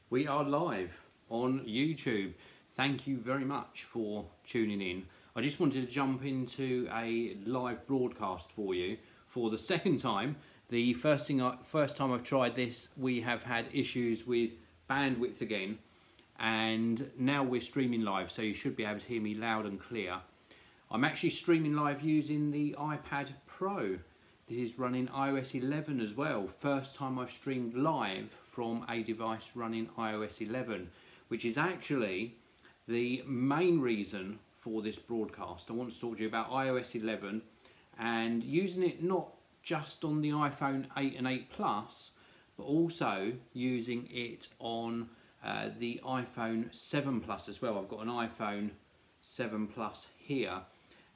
We are live on YouTube. Thank you very much for tuning in. I just wanted to jump into a live broadcast for you for the second time. The first time I've tried this, we have had issues with bandwidth again, and now we're streaming live, so you should be able to hear me loud and clear. I'm actually streaming live using the iPad Pro. This is running iOS 11 as well. First time I've streamed live from a device running iOS 11, which is actually the main reason for this broadcast. I want to talk to you about iOS 11 and using it not just on the iPhone 8 and 8 Plus, but also using it on the iPhone 7 Plus as well. I've got an iPhone 7 Plus here,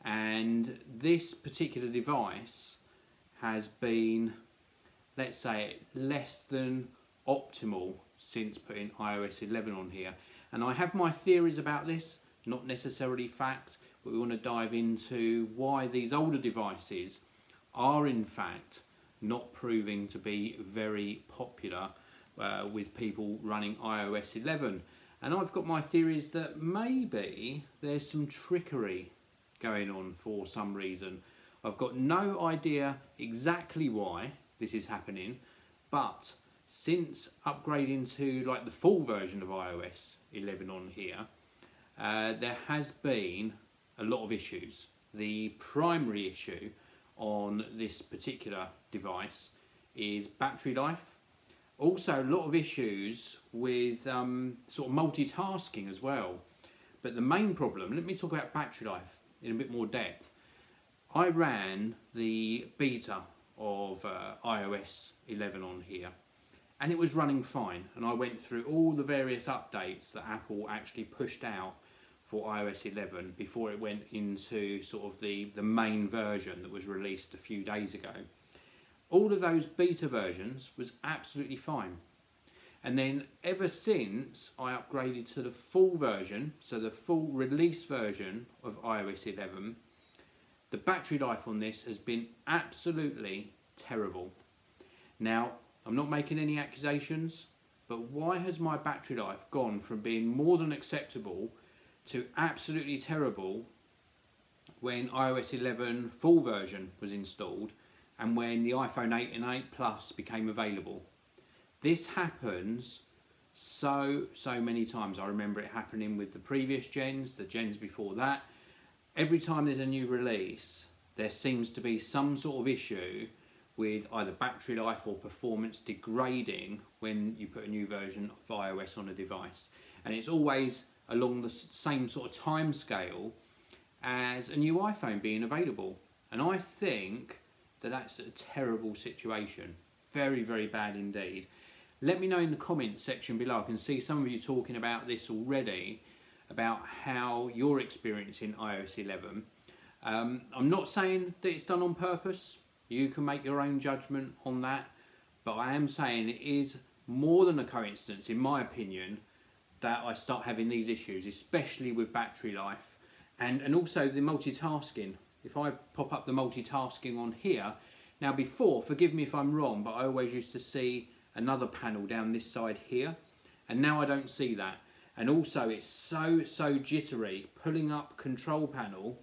and this particular device has been, let's say, less than optimal since putting iOS 11 on here. And I have my theories about this, not necessarily fact, but we want to dive into why these older devices are in fact not proving to be very popular with people running iOS 11. And I've got my theories that maybe there's some trickery going on for some reason. I've got no idea exactly why this is happening, but since upgrading to like the full version of iOS 11 on here, there has been a lot of issues. The primary issue on this particular device is battery life. Also a lot of issues with sort of multitasking as well. But the main problem, let me talk about battery life in a bit more depth. I ran the beta of iOS 11 on here, and it was running fine, and I went through all the various updates that Apple actually pushed out for iOS 11 before it went into sort of the main version that was released a few days ago. All of those beta versions was absolutely fine, and then ever since I upgraded to the full version, so the full release version of iOS 11, the battery life on this has been absolutely terrible. Now, I'm not making any accusations, but why has my battery life gone from being more than acceptable to absolutely terrible when iOS 11 full version was installed and when the iPhone 8 and 8 Plus became available? This happens so many times. I remember it happening with the previous gens, the gens before that. Every time there's a new release, there seems to be some sort of issue with either battery life or performance degrading when you put a new version of iOS on a device. And it's always along the same sort of time scale as a new iPhone being available. And I think that that's a terrible situation. Very, very bad indeed. Let me know in the comments section below. I can see some of you talking about this already, about how you're experiencing iOS 11. I'm not saying that it's done on purpose. You can make your own judgment on that, but I am saying it is more than a coincidence, in my opinion, that I start having these issues, especially with battery life and also the multitasking. If I pop up the multitasking on here, now before, forgive me if I'm wrong, but I always used to see another panel down this side here, and now I don't see that. And also it's so jittery. Pulling up control panel,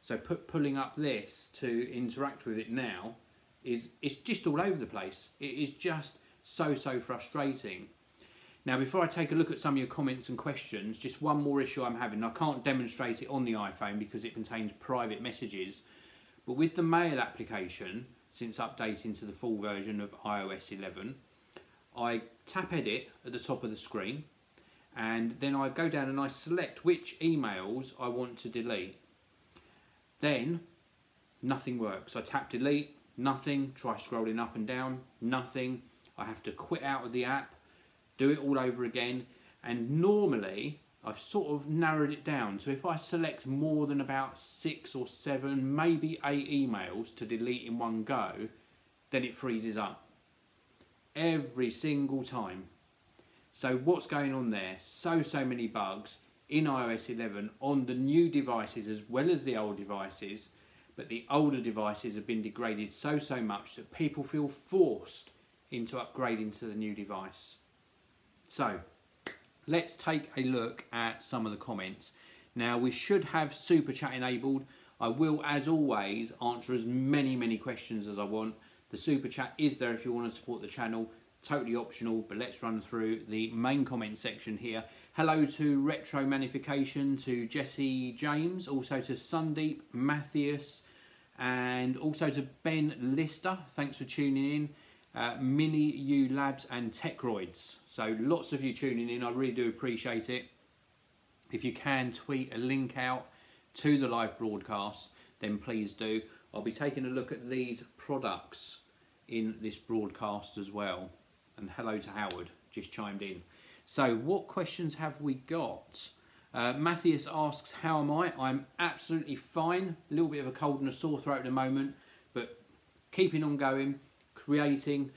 so pulling up this to interact with it now, it's just all over the place. It is just so frustrating. Now before I take a look at some of your comments and questions, just one more issue I'm having. I can't demonstrate it on the iPhone because it contains private messages, but with the Mail application, since updating to the full version of iOS 11, I tap edit at the top of the screen, and then I go down and I select which emails I want to delete. Then nothing works. I tap delete, nothing. Try scrolling up and down, nothing. I have to quit out of the app, do it all over again, and normally I've sort of narrowed it down. So if I select more than about 6 or 7, maybe 8 emails to delete in one go, then it freezes up. Every single time. So what's going on there? So many bugs in iOS 11 on the new devices as well as the old devices, but the older devices have been degraded so much that people feel forced into upgrading to the new device. So let's take a look at some of the comments. Now, we should have super chat enabled. I will, as always, answer as many questions as I want. The super chat is there if you want to support the channel. Totally optional, but let's run through the main comment section here. Hello to Retro Manification, to Jesse James, also to Sundeep, Matthias, and also to Ben Lister. Thanks for tuning in. Mini U Labs and Techroids. So lots of you tuning in. I really do appreciate it. If you can tweet a link out to the live broadcast, then please do. I'll be taking a look at these products in this broadcast as well. And hello to Howard, just chimed in. So what questions have we got? Matthias asks, how am I? I'm absolutely fine. A little bit of a cold and a sore throat at the moment, but keeping on going, creating,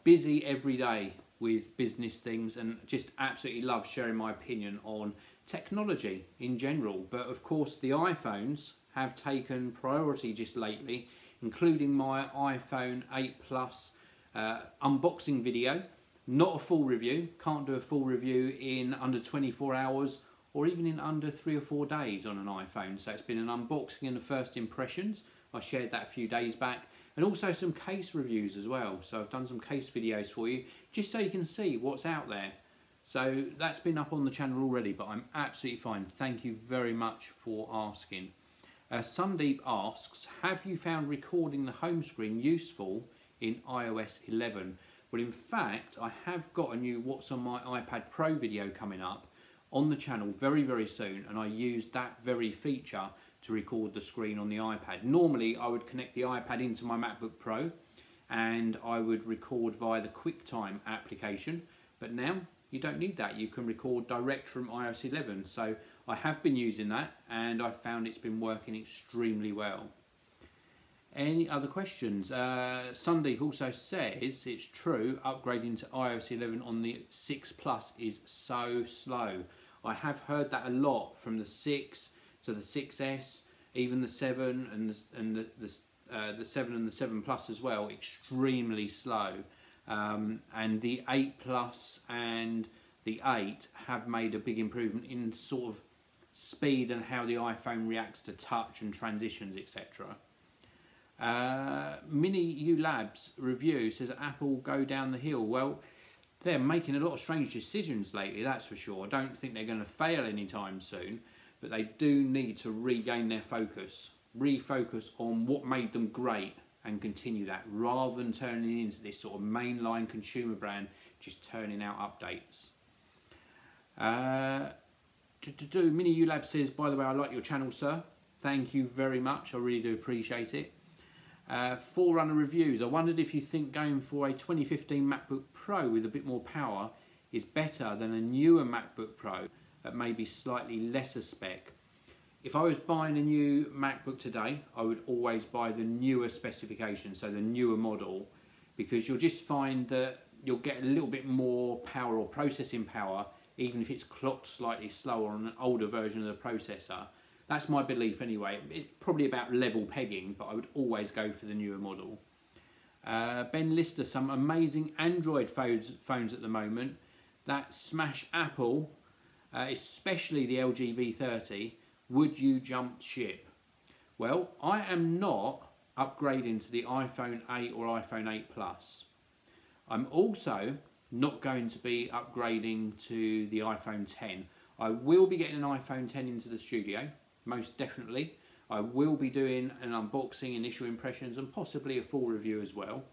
busy every day with business things, and just absolutely love sharing my opinion on technology in general. But of course the iPhones have taken priority just lately, including my iPhone 8 Plus unboxing video. Not a full review, can't do a full review in under 24 hours or even in under 3 or 4 days on an iPhone. So it's been an unboxing and the first impressions. I shared that a few days back, and also some case reviews as well. So I've done some case videos for you just so you can see what's out there. So that's been up on the channel already, but I'm absolutely fine. Thank you very much for asking. Sundeep asks, have you found recording the home screen useful in iOS 11? Well, in fact, I have got a new What's on My iPad Pro video coming up on the channel very soon, and I used that very feature to record the screen on the iPad. Normally, I would connect the iPad into my MacBook Pro and I would record via the QuickTime application, but now you don't need that. You can record direct from iOS 11. So I have been using that and I found it's been working extremely well. Any other questions? Sunday also says it's true, upgrading to iOS 11 on the 6 Plus is so slow. I have heard that a lot from the 6 to the 6S, even the 7 and the 7 and the 7 Plus as well, extremely slow. And the 8 Plus and the 8 have made a big improvement in sort of speed and how the iPhone reacts to touch and transitions, etc. Mini U Labs review says Apple go down the hill. Well, they're making a lot of strange decisions lately, that's for sure. I don't think they're going to fail anytime soon, but they do need to regain their focus, refocus on what made them great and continue that, rather than turning into this sort of mainline consumer brand just turning out updates. Mini U Lab says, by the way, I like your channel, sir. Thank you very much, I really do appreciate it. Forerunner reviews. I wondered if you think going for a 2015 MacBook Pro with a bit more power is better than a newer MacBook Pro at maybe slightly lesser spec. If I was buying a new MacBook today, I would always buy the newer specification, so the newer model, because you'll just find that you'll get a little bit more power or processing power, even if it's clocked slightly slower on an older version of the processor. That's my belief anyway. It's probably about level pegging, but I would always go for the newer model. Ben Lister, some amazing Android phones at the moment that smash Apple, especially the LG V30. Would you jump ship? Well, I am not upgrading to the iPhone 8 or iPhone 8 Plus. I'm also not going to be upgrading to the iPhone 10. I will be getting an iPhone 10 into the studio, most definitely. I will be doing an unboxing, initial impressions, and possibly a full review as well.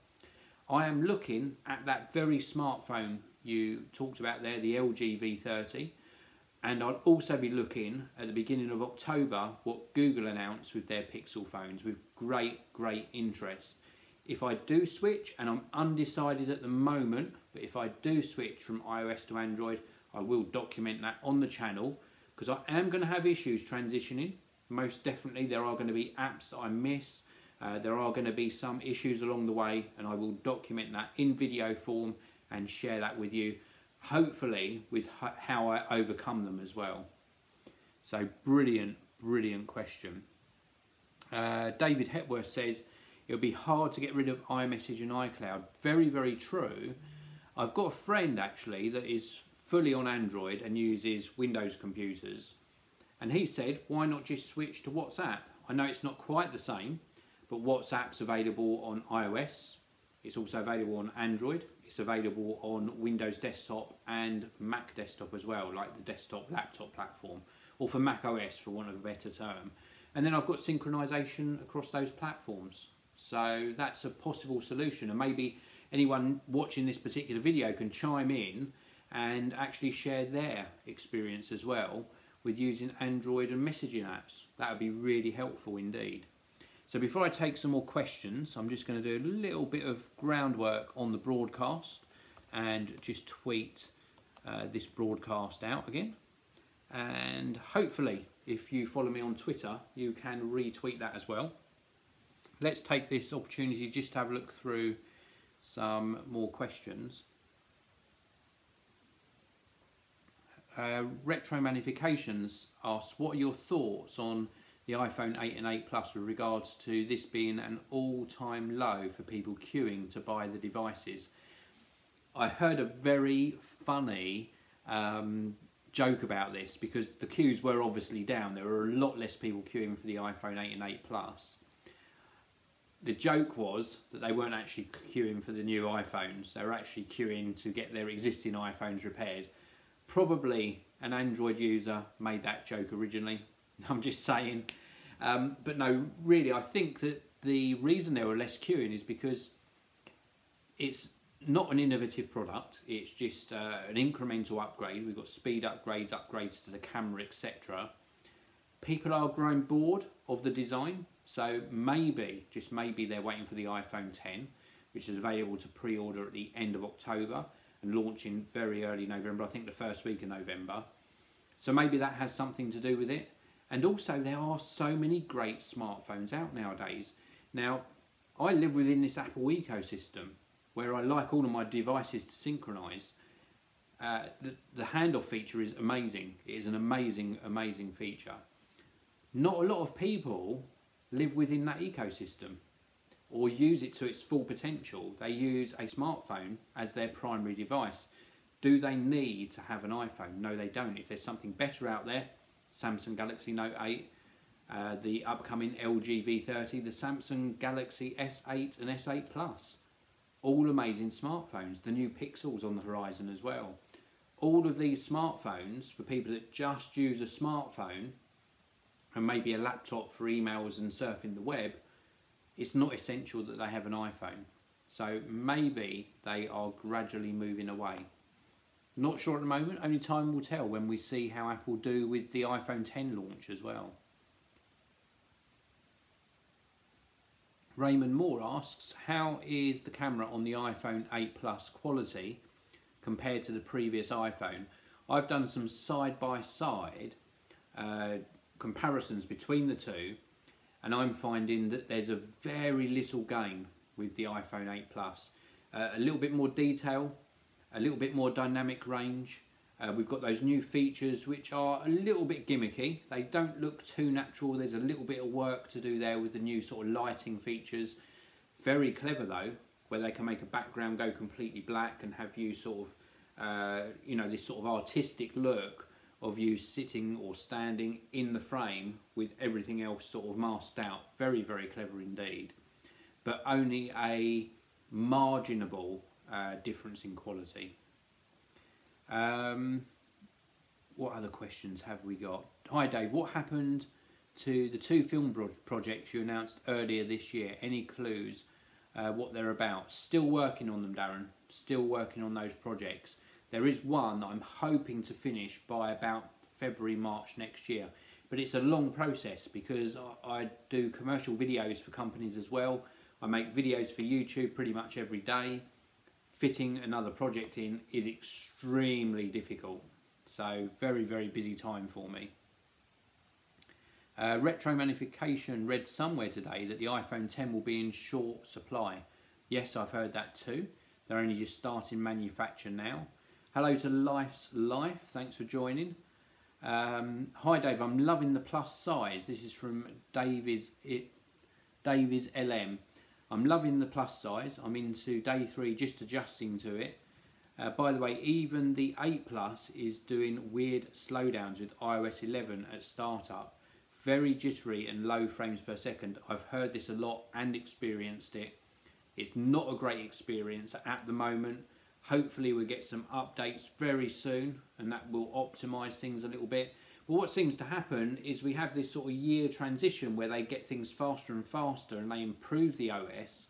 I am looking at that very smartphone you talked about there, the LG V30. And I'll also be looking at the beginning of October what Google announced with their Pixel phones with great interest. If I do switch, and I'm undecided at the moment, but if I do switch from iOS to Android, I will document that on the channel, because I am going to have issues transitioning. Most definitely there are going to be apps that I miss. There are going to be some issues along the way, and I will document that in video form and share that with you, hopefully with how I overcome them as well. So brilliant question. David Hepworth says, it'll be hard to get rid of iMessage and iCloud. Very true. I've got a friend actually that is fully on Android and uses Windows computers. And he said, why not just switch to WhatsApp? I know it's not quite the same, but WhatsApp's available on iOS. It's also available on Android. It's available on Windows desktop and Mac desktop as well, like the desktop laptop platform, or for Mac OS for want of a better term. And then I've got synchronization across those platforms. So that's a possible solution, and maybe anyone watching this particular video can chime in and actually share their experience as well with using Android and messaging apps. That would be really helpful indeed. So before I take some more questions, I'm just going to do a little bit of groundwork on the broadcast and just tweet this broadcast out again. And hopefully, if you follow me on Twitter, you can retweet that as well. Let's take this opportunity just to have a look through some more questions. Retro Magnifications asks, what are your thoughts on the iPhone 8 and 8 Plus with regards to this being an all-time low for people queuing to buy the devices? I heard a very funny joke about this, because the queues were obviously down. There were a lot less people queuing for the iPhone 8 and 8 Plus. The joke was that they weren't actually queuing for the new iPhones. They were actually queuing to get their existing iPhones repaired. Probably an Android user made that joke originally. I'm just saying. But no, really, I think that the reason there were less queuing is because it's not an innovative product. It's just an incremental upgrade. We've got speed upgrades, upgrades to the camera, etc. People are growing bored of the design. So maybe, just maybe, they're waiting for the iPhone 10, which is available to pre-order at the end of October and launching very early November, I think the first week of November. So maybe that has something to do with it. And also, there are so many great smartphones out nowadays. Now, I live within this Apple ecosystem where I like all of my devices to synchronize. The handoff feature is amazing. It is an amazing, amazing feature. Not a lot of people live within that ecosystem or use it to its full potential. They use a smartphone as their primary device. Do they need to have an iPhone? No, they don't. If there's something better out there, Samsung Galaxy Note 8, the upcoming LG V30, the Samsung Galaxy S8 and S8 Plus. All amazing smartphones. The new Pixel's on the horizon as well. All of these smartphones, for people that just use a smartphone and maybe a laptop for emails and surfing the web, it's not essential that they have an iPhone. So maybe they are gradually moving away. Not sure at the moment, only time will tell when we see how Apple do with the iPhone 10 launch as well. Raymond Moore asks, how is the camera on the iPhone 8 Plus quality compared to the previous iPhone? I've done some side-by-side comparisons between the two, and I'm finding that there's a very little gain with the iPhone 8 Plus. A little bit more detail, a little bit more dynamic range. We've got those new features which are a little bit gimmicky. They don't look too natural. There's a little bit of work to do there with the new sort of lighting features. Very clever though, where they can make a background go completely black and have you sort of, you know, this sort of artistic look of you sitting or standing in the frame with everything else sort of masked out. Very, very clever indeed. But only a marginable difference in quality. What other questions have we got? Hi Dave, what happened to the two film projects you announced earlier this year? Any clues what they're about? Still working on them, Darren. Still working on those projects. There is one that I'm hoping to finish by about February, March next year. But it's a long process because I do commercial videos for companies as well. I make videos for YouTube pretty much every day. Fitting another project in is extremely difficult. So very, very busy time for me. Retro Magnification read somewhere today that the iPhone 10 will be in short supply. Yes, I've heard that too. They're only just starting manufacture now. Hello to Life's Life, thanks for joining. Hi Dave, I'm loving the plus size. This is from Davies LM. I'm loving the plus size. I'm into day 3, just adjusting to it. By the way, even the 8 Plus is doing weird slowdowns with iOS 11 at startup. Very jittery and low frames per second. I've heard this a lot and experienced it. It's not a great experience at the moment. Hopefully we'll get some updates very soon and that will optimize things a little bit. But what seems to happen is we have this sort of year transition where they get things faster and faster and they improve the OS.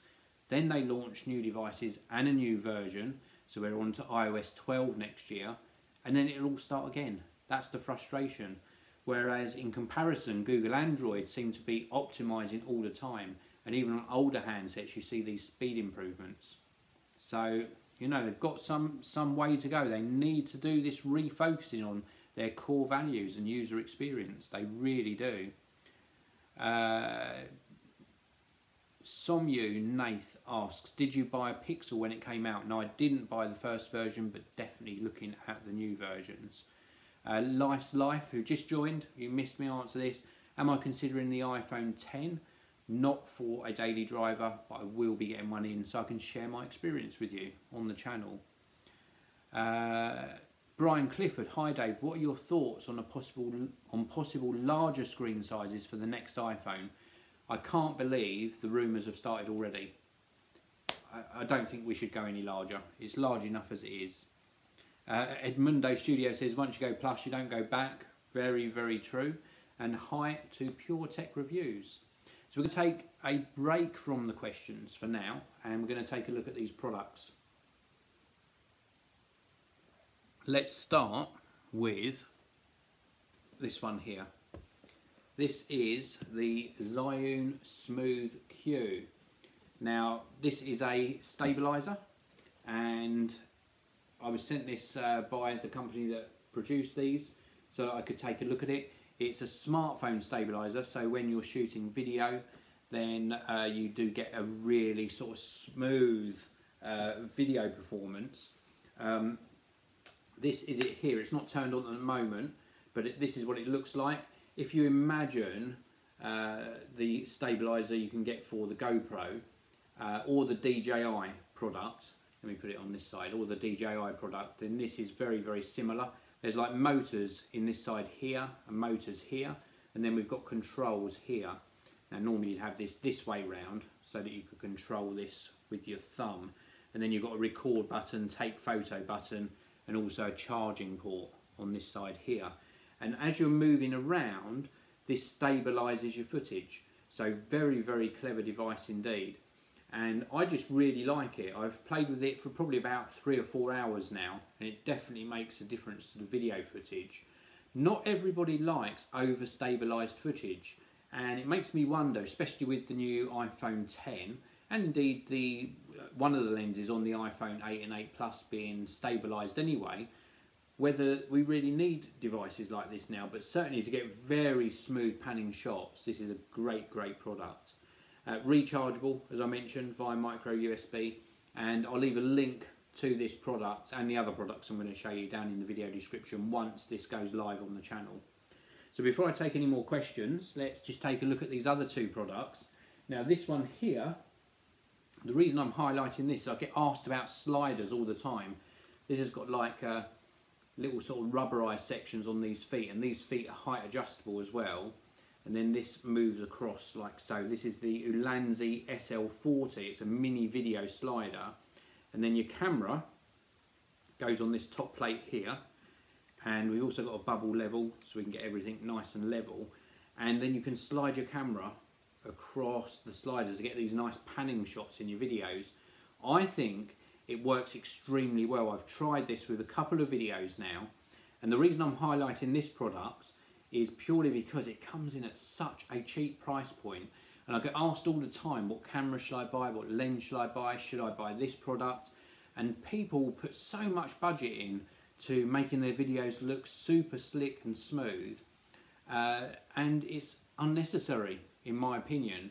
Then they launch new devices and a new version. So we're on to iOS 12 next year. And then it'll all start again. That's the frustration. Whereas in comparison, Google Android seem to be optimizing all the time. And even on older handsets, you see these speed improvements. So, you know, they've got some way to go. They need to do this refocusing on their core values and user experience. They really do. Somyu Nath asks, did you buy a Pixel when it came out? No, I didn't buy the first version, but definitely looking at the new versions. Life's Life, who just joined, you missed me answer this. Am I considering the iPhone 10? Not for a daily driver, but I will be getting one in so I can share my experience with you on the channel. Brian Clifford, hi Dave, what are your thoughts on possible larger screen sizes for the next iPhone? I can't believe the rumours have started already. I don't think we should go any larger. It's large enough as it is. Edmundo Studio says, once you go plus, you don't go back. Very, very true. And hi to Pure Tech Reviews. So we're going to take a break from the questions for now, and we're going to take a look at these products. Let's start with this one here. This is the Zhiyun Smooth-Q. Now, this is a stabiliser, and I was sent this by the company that produced these so I could take a look at it. It's a smartphone stabiliser, so when you're shooting video, then you do get a really sort of smooth video performance. This is it here. It's not turned on at the moment, but this is what it looks like. If you imagine the stabiliser you can get for the GoPro or the DJI product, let me put it on this side, or the DJI product, then this is very, very similar. There's like motors in this side here and motors here, and then we've got controls here. Now normally you'd have this way round so that you could control this with your thumb, and then you've got a record button, take photo button, and also a charging port on this side here. And as you're moving around, this stabilises your footage. So very, very clever device indeed. And I just really like it. I've played with it for probably about 3 or 4 hours now, and it definitely makes a difference to the video footage. Not everybody likes over-stabilised footage, and it makes me wonder, especially with the new iPhone 10, and indeed one of the lenses on the iPhone 8 and 8 Plus being stabilised anyway, whether we really need devices like this now. But certainly to get very smooth panning shots, this is a great, great product. Rechargeable, as I mentioned, via micro USB, and I'll leave a link to this product and the other products I'm going to show you down in the video description once this goes live on the channel. So before I take any more questions, let's just take a look at these other two products. Now this one here, the reason I'm highlighting this, I get asked about sliders all the time. This has got like little sort of rubberized sections on these feet, and these feet are height adjustable as well. And then this moves across like so. This is the Ulanzi SL-40. It's a mini video slider. And then your camera goes on this top plate here. And we've also got a bubble level so we can get everything nice and level. And then you can slide your camera across the sliders to get these nice panning shots in your videos. I think it works extremely well. I've tried this with a couple of videos now. And the reason I'm highlighting this product is purely because it comes in at such a cheap price point. And I get asked all the time, what camera should I buy, what lens should I buy this product? And people put so much budget in to making their videos look super slick and smooth, and it's unnecessary in my opinion.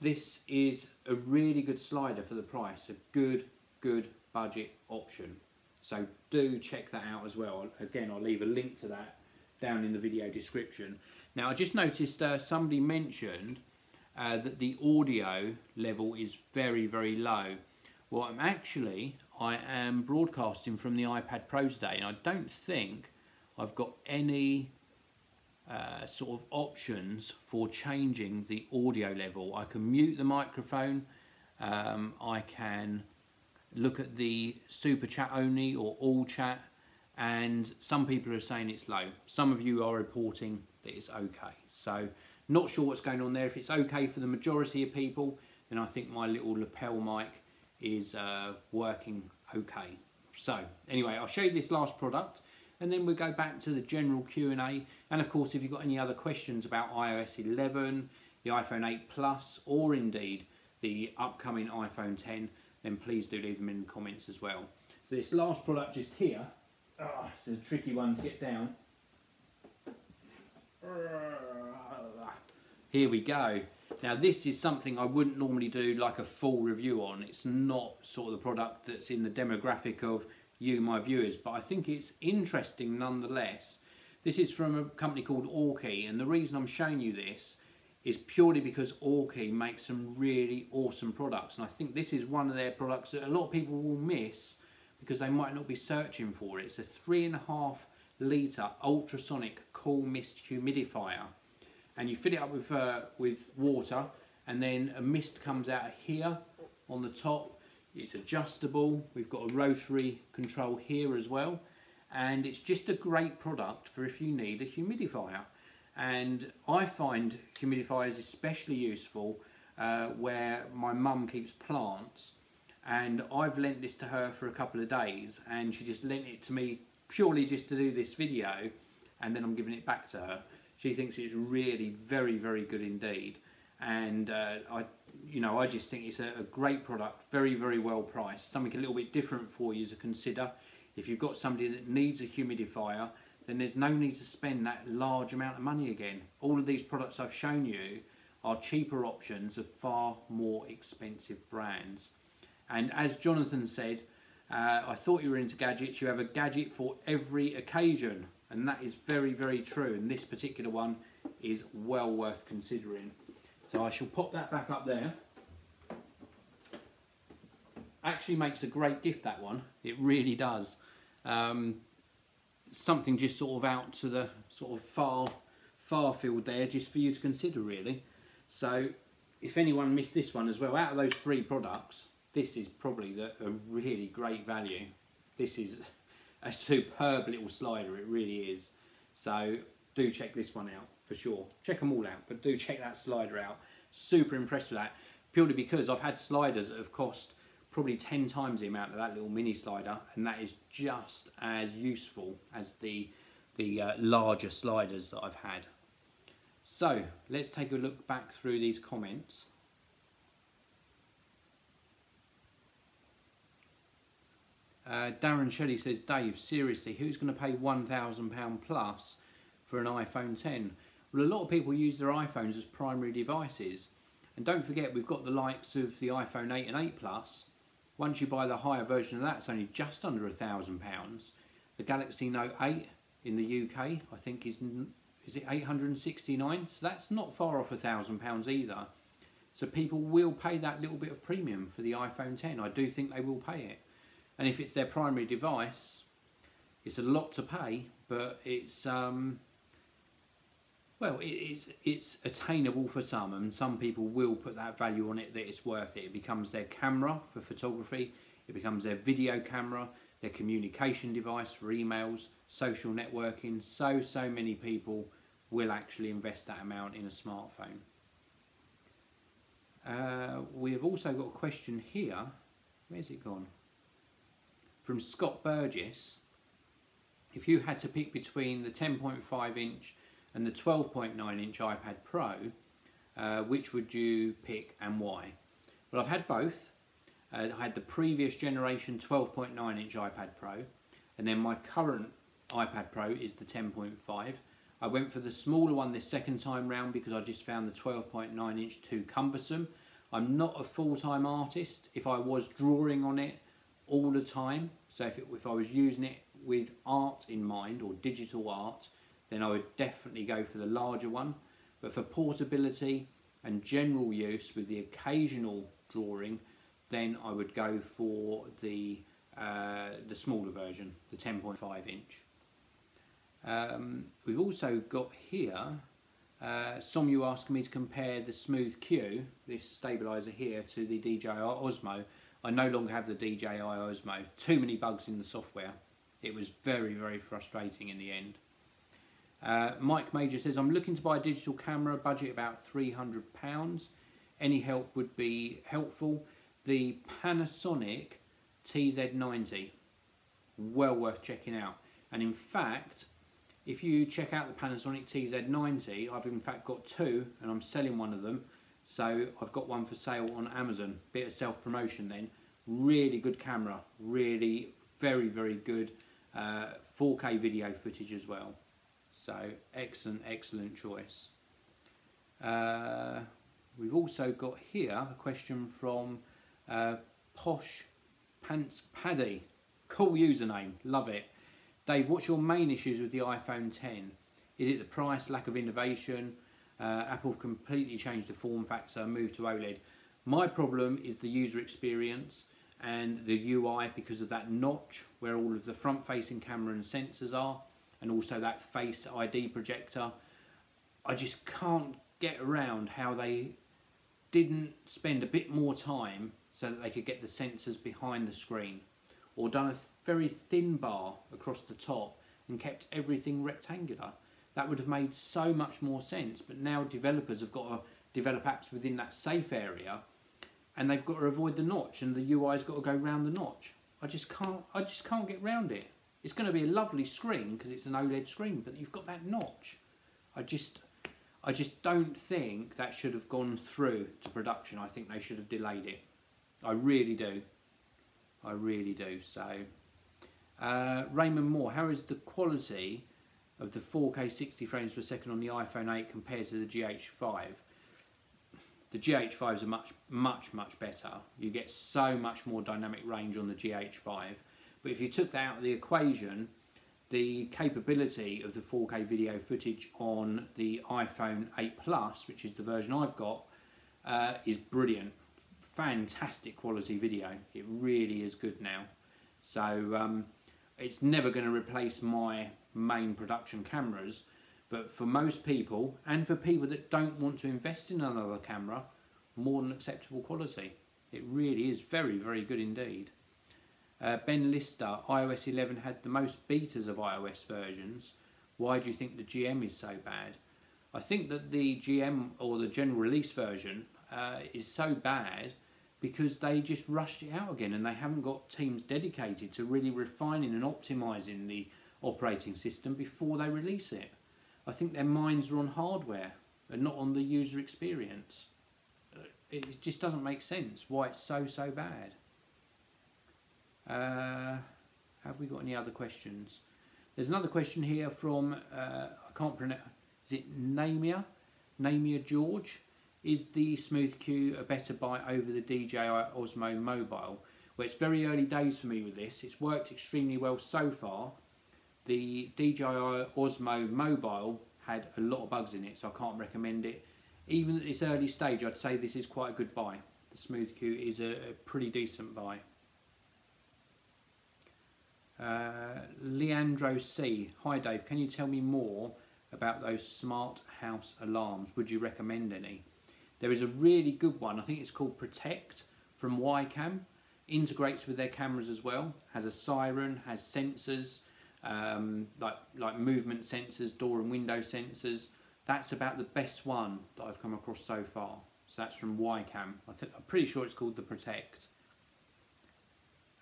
This is a really good slider for the price, a good budget option. So do check that out as well. Again, I'll leave a link to that down in the video description. Now I just noticed somebody mentioned that the audio level is very, very low. Well, I'm actually I am broadcasting from the iPad Pro today, and I don't think I've got any sort of options for changing the audio level. I can mute the microphone, I can look at the super chat only or all chat, and some people are saying it's low. Some of you are reporting that it's okay. So not sure what's going on there. If it's okay for the majority of people, then I think my little lapel mic is working okay. So anyway, I'll show you this last product, and then we'll go back to the general Q&A. And of course, if you've got any other questions about iOS 11, the iPhone 8 Plus, or indeed the upcoming iPhone 10, then please do leave them in the comments as well. So this last product just here, it's a tricky one to get down. Here we go. Now this is something I wouldn't normally do like a full review on. It's not sort of the product that's in the demographic of you, my viewers, but I think it's interesting nonetheless. This is from a company called Aukey, and the reason I'm showing you this is purely because Aukey makes some really awesome products, and I think this is one of their products that a lot of people will miss because they might not be searching for it. It's a 3.5 litre ultrasonic cool mist humidifier, and you fill it up with water, and then a mist comes out here on the top. It's adjustable. We've got a rotary control here as well, and it's just a great product for if you need a humidifier. And I find humidifiers especially useful where my mum keeps plants, and I've lent this to her for a couple of days, and she just lent it to me purely just to do this video, and then I'm giving it back to her. She thinks it's really very, very good indeed, and I just think it's a great product, very, very well priced, something a little bit different for you to consider. If you've got somebody that needs a humidifier, then there's no need to spend that large amount of money again. All of these products I've shown you are cheaper options of far more expensive brands. And as Jonathan said, I thought you were into gadgets. You have a gadget for every occasion, and that is very, very true. And this particular one is well worth considering. So I shall pop that back up there. Actually makes a great gift, that one. It really does. Something just sort of out to the sort of far field there, just for you to consider really. So if anyone missed this one as well, out of those 3 products, this is probably a really great value. This is a superb little slider, it really is. So do check this one out for sure. Check them all out, but do check that slider out. Super impressed with that, purely because I've had sliders that have cost probably 10 times the amount of that little mini slider, and that is just as useful as the larger sliders that I've had. So let's take a look back through these comments. Darren Shelley says, Dave, seriously, who's going to pay £1,000 plus for an iPhone 10? Well, a lot of people use their iPhones as primary devices, and don't forget we've got the likes of the iPhone 8 and 8 Plus. Once you buy the higher version of that, it's only just under £1,000. The Galaxy Note 8 in the UK, I think is it 869? So that's not far off £1,000 either. So people will pay that little bit of premium for the iPhone 10. I do think they will pay it. And if it's their primary device, it's a lot to pay, but it's well, it's attainable for some, and some people will put that value on it that it's worth it. It becomes their camera for photography, it becomes their video camera, their communication device for emails, social networking. So many people will actually invest that amount in a smartphone. We have also got a question here. Where's it gone? From Scott Burgess. If you had to pick between the 10.5 inch and the 12.9 inch iPad Pro, which would you pick and why? Well, I've had both. I had the previous generation 12.9 inch iPad Pro, and then my current iPad Pro is the 10.5. I went for the smaller one this second time round because I just found the 12.9 inch too cumbersome. I'm not a full-time artist. If I was drawing on it all the time, so if I was using it with art in mind or digital art, then I would definitely go for the larger one. But for portability and general use with the occasional drawing, then I would go for the the smaller version, the 10.5 inch. We've also got here, some you asking me to compare the Smooth-Q, this stabiliser here, to the DJI Osmo. I no longer have the DJI Osmo. Too many bugs in the software. It was very, very frustrating in the end. Mike Major says, I'm looking to buy a digital camera, budget about £300. Any help would be helpful. The Panasonic TZ90, well worth checking out. And in fact, if you check out the Panasonic TZ90, I've in fact got two and I'm selling one of them. So I've got one for sale on Amazon. Bit of self-promotion then. Really good camera. Really very, very good 4K video footage as well. So excellent, excellent choice. We've also got here a question from Posh Pants Paddy. Cool username, love it. Dave, what's your main issues with the iPhone 10? Is it the price, lack of innovation? Apple completely changed the form factor, moved to OLED. My problem is the user experience and the UI because of that notch where all of the front-facing camera and sensors are, and also that Face ID projector. I just can't get around how they didn't spend a bit more time so that they could get the sensors behind the screen, or done a very thin bar across the top and kept everything rectangular. That would have made so much more sense, but now developers have got to develop apps within that safe area and they've got to avoid the notch, and the UI's got to go round the notch. I just can't get round it. It's going to be a lovely screen because it's an OLED screen, but you've got that notch. I just don't think that should have gone through to production. I think they should have delayed it. I really do. I really do. So, Raymond Moore, how is the quality of the 4K 60 frames per second on the iPhone 8 compared to the GH5? The GH5s are much better. You get so much more dynamic range on the GH5. But if you took that out of the equation, the capability of the 4K video footage on the iPhone 8 Plus, which is the version I've got, is brilliant. Fantastic quality video. It really is good now. So it's never going to replace my main production cameras, but for most people, and for people that don't want to invest in another camera, more than acceptable quality. It really is very, very good indeed. Ben Lister, iOS 11 had the most betas of iOS versions. Why do you think the GM is so bad? I think that the GM, or the general release version, is so bad because they just rushed it out again and they haven't got teams dedicated to really refining and optimising the operating system before they release it. I think their minds are on hardware and not on the user experience. It just doesn't make sense why it's so bad. Have we got any other questions? There's another question here from, I can't pronounce, is it Namia George? Is the Smooth-Q a better buy over the DJI Osmo Mobile? Well, it's very early days for me with this. It's worked extremely well so far. The DJI Osmo Mobile had a lot of bugs in it, so I can't recommend it. Even at this early stage, I'd say this is quite a good buy. The Smooth-Q is a pretty decent buy. Leandro C. Hi Dave, can you tell me more about those smart house alarms? Would you recommend any? There is a really good one, I think it's called Protect from Ycam. Integrates with their cameras as well. Has a siren, has sensors, like movement sensors, door and window sensors. That's about the best one that I've come across so far. So that's from Ycam. I'm pretty sure it's called the Protect.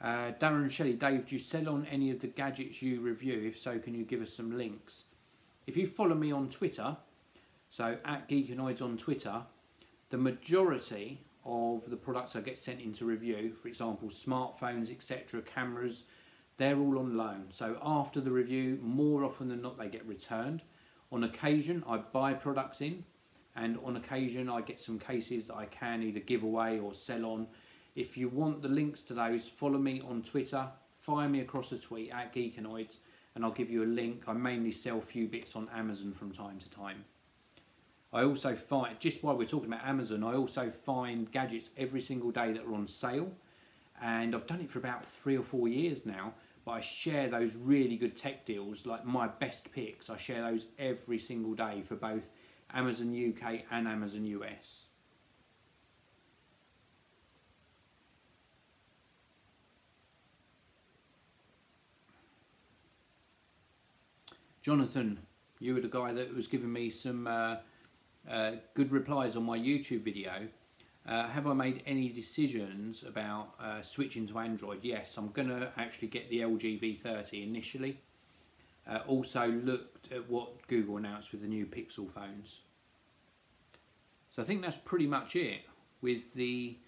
Darren Shelley, Dave, do you sell on any of the gadgets you review? If so, can you give us some links? If you follow me on Twitter, so at Geekanoids on Twitter, the majority of the products I get sent into review, for example, smartphones, etc., cameras, they're all on loan. So after the review, more often than not, they get returned. On occasion, I buy products in, and on occasion, I get some cases that I can either give away or sell on. If you want the links to those, follow me on Twitter, fire me across a tweet at Geekanoids, and I'll give you a link. I mainly sell a few bits on Amazon from time to time. I also find, just while we're talking about Amazon, I also find gadgets every single day that are on sale. and I've done it for about 3 or 4 years now, but I share those really good tech deals, like my best picks. I share those every single day for both Amazon UK and Amazon US. Jonathan, you were the guy that was giving me some good replies on my YouTube video. Have I made any decisions about switching to Android? Yes, I'm going to actually get the LG V30 initially. Also looked at what Google announced with the new Pixel phones. So I think that's pretty much it with the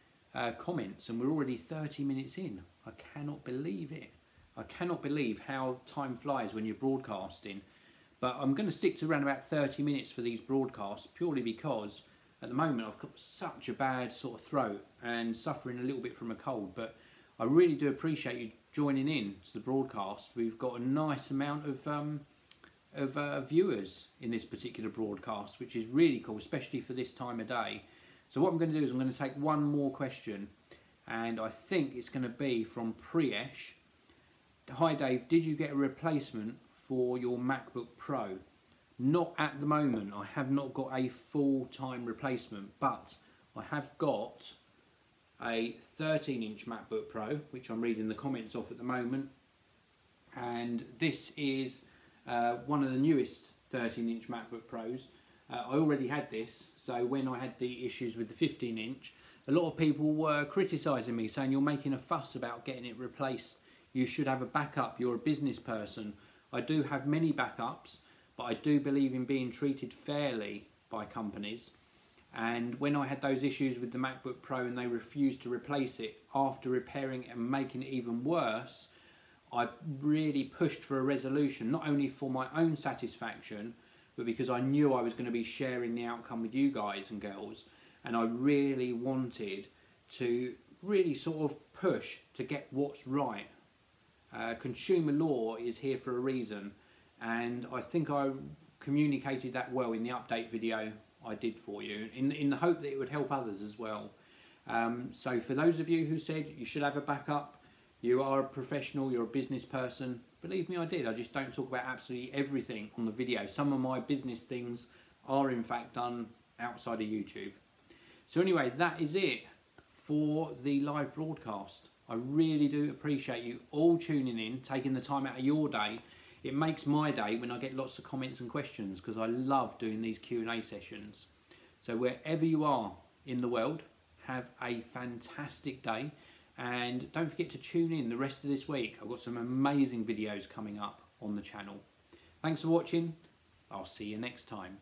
comments, and we're already 30 minutes in. I cannot believe it. I cannot believe how time flies when you're broadcasting. But I'm going to stick to around about 30 minutes for these broadcasts, purely because at the moment I've got such a bad sort of throat and suffering a little bit from a cold. But I really do appreciate you joining in to the broadcast. We've got a nice amount of viewers in this particular broadcast, which is really cool, especially for this time of day. So what I'm going to do is I'm going to take one more question, and I think it's going to be from Priyesh. Hi Dave, did you get a replacement for your MacBook Pro? Not at the moment. I have not got a full-time replacement, but I have got a 13-inch MacBook Pro, which I'm reading the comments of at the moment, and this is one of the newest 13-inch MacBook Pros. I already had this, so when I had the issues with the 15-inch, a lot of people were criticising me, saying you're making a fuss about getting it replaced. You should have a backup, you're a business person. I do have many backups, but I do believe in being treated fairly by companies. And when I had those issues with the MacBook Pro and they refused to replace it after repairing it and making it even worse, I really pushed for a resolution, not only for my own satisfaction, but because I knew I was going to be sharing the outcome with you guys and girls, and I really wanted to really sort of push to get what's right. Consumer law is here for a reason, and I think I communicated that well in the update video I did for you, in the hope that it would help others as well. So for those of you who said you should have a backup, you are a professional, you're a business person, believe me, I did. I just don't talk about absolutely everything on the video. Some of my business things are in fact done outside of YouTube. So anyway, that is it for the live broadcast. I really do appreciate you all tuning in, taking the time out of your day. It makes my day when I get lots of comments and questions, because I love doing these Q&A sessions. So wherever you are in the world, have a fantastic day, and don't forget to tune in the rest of this week. I've got some amazing videos coming up on the channel. Thanks for watching. I'll see you next time.